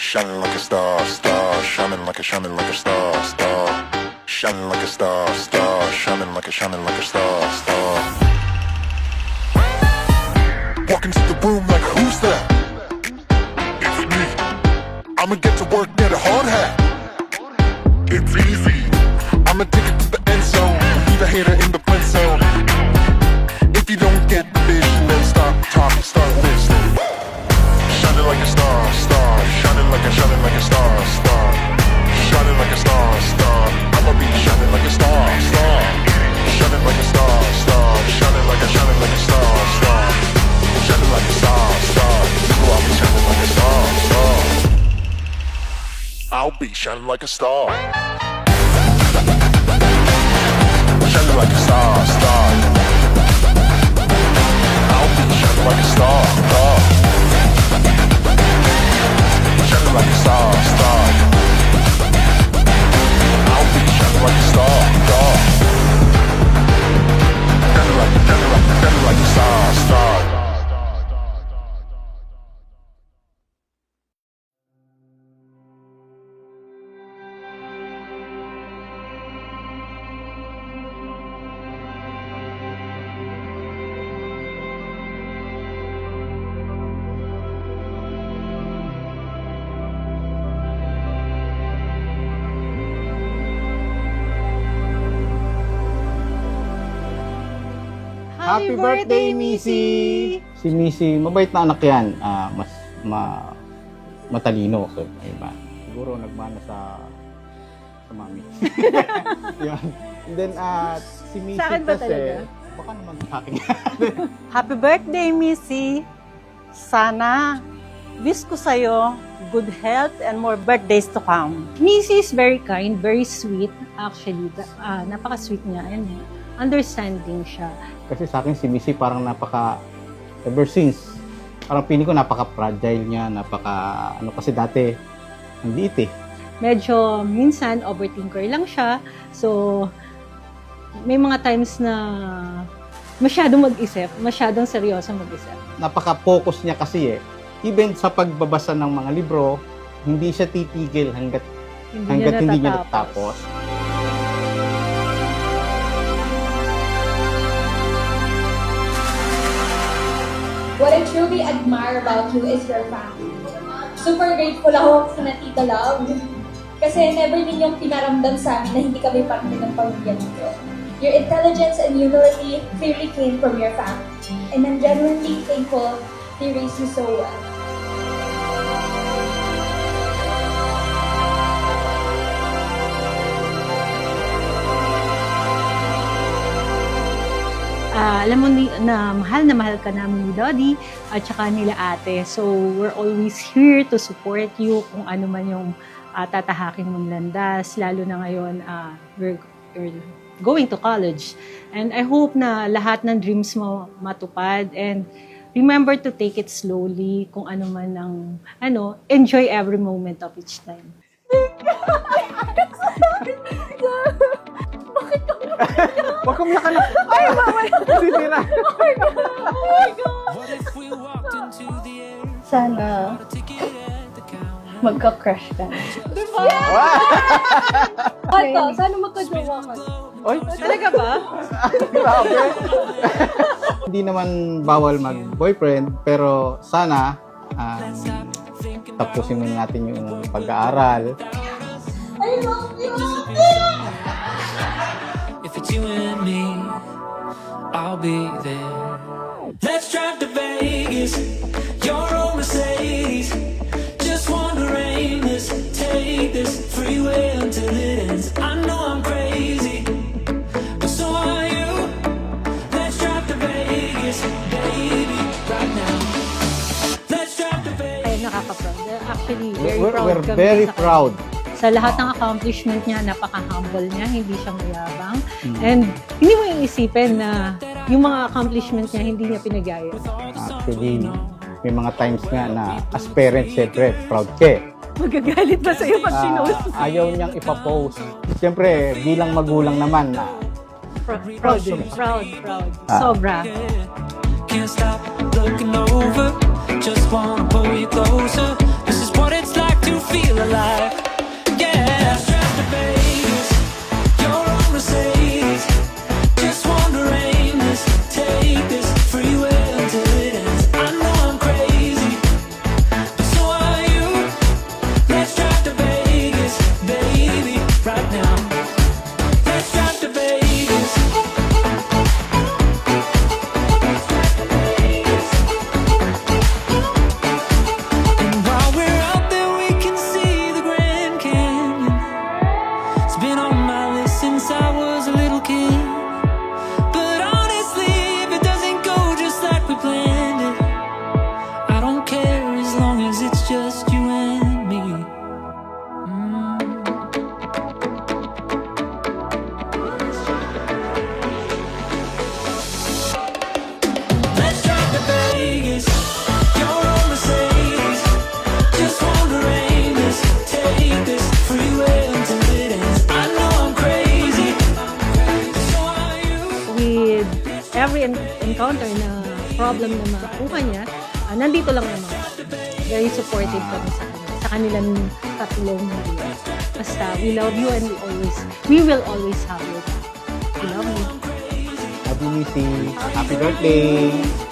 Shining like a star, star, shining like a star, star, shining like a star, shining like a star, star. Walk into the room like who's that? It's me. I'ma get to work, get a hard hat. It's easy. I'ma take it to the end zone, leave a hater in the friend zone. If you don't get the vision, then stop talking, start listening. Shining like a star, star, shining like a star, star, shining like a star. I'ma be shining like a star, star, shining like a star, star, shining like a star, star, shining like a star, star. Oh, I'll be shining like a star, star. I'll be shining like a star. Shining like a star, star. I'll be shining like a star, star. Shining like a star, star. I'll be shining like a star, star. Shining like a star, star. Happy birthday, Missy! Si Missy, mabait na anak yan. Matalino. So, iba. Siguro nagmana sa mami. Yan. And then, si Missy Sa akin ba kasi, talaga? baka naman sa akin. Happy birthday, Missy! Sana, wish ko sa'yo good health and more birthdays to come. Missy is very kind, very sweet. Actually, napaka-sweet niya and understanding siya. Kasi sa akin, si Missy parang ever since, parang piling ko napaka-fragile niya, kasi dati, ang liit eh. Medyo minsan overthinker lang siya. So, may mga times na masyadong mag-isip, masyadong seryoso mag-isip. Napaka-focus niya kasi eh. Even sa pagbabasa ng mga libro, hindi siya titigil hanggat hindi niya natatapos. What I truly admire about you is your family. Super grateful ako sa Tita Love. Kasi never ninyong pinaramdam sa amin na hindi kami parte ng pamilya nito. Your intelligence and humility clearly came from your family. And I'm genuinely thankful they raised you so well. Alam mo na mahal ka namin ni Dodi at saka nila ate. So, we're always here to support you kung ano man yung tatahakin mong landas. Lalo na ngayon, we're going to college. And I hope na lahat ng dreams mo matupad. And remember to take it slowly kung ano man ang, enjoy every moment of each time. Huwag kang yakan na. Ay, mama! Sisira. Sana magka-crush ka na. Diba? Ito, sana magka-jowa ka. Oy, Talaga ba? grabe. Hindi naman bawal mag-boyfriend, pero sana tapusin muna natin yung pag-aaral. I love you! If it's you and me, I'll be there. Let's drive to Vegas, your own Mercedes. Just wanna rain this, take this freeway until it ends. I know I'm crazy, but so are you. Let's drive to Vegas, baby, right now. Let's drive to Vegas. Ay, nakaka-proud. Actually, very We're proud kami very sa kanya. proud. Sa lahat ng accomplishment niya, napaka-humble niya, hindi siya mayabang. And hindi mo iisipin na yung mga accomplishment niya, hindi niya pinagaya. Actually, may mga times nga na as parents, siyempre, proud ka eh. Magagalit ba sa'yo pag sinost? Ayaw niyang ipapost. Siyempre, bilang magulang naman na Proud. Sobra. Can't stop looking over, just wanna pull you closer. This is what it's like to every encounter na problem na makuha niya, nandito lang naman. Very supportive kami sa kanilang tatlong Maria. Basta, we love you and we will always have you. We love you. Happy Missy. Happy birthday.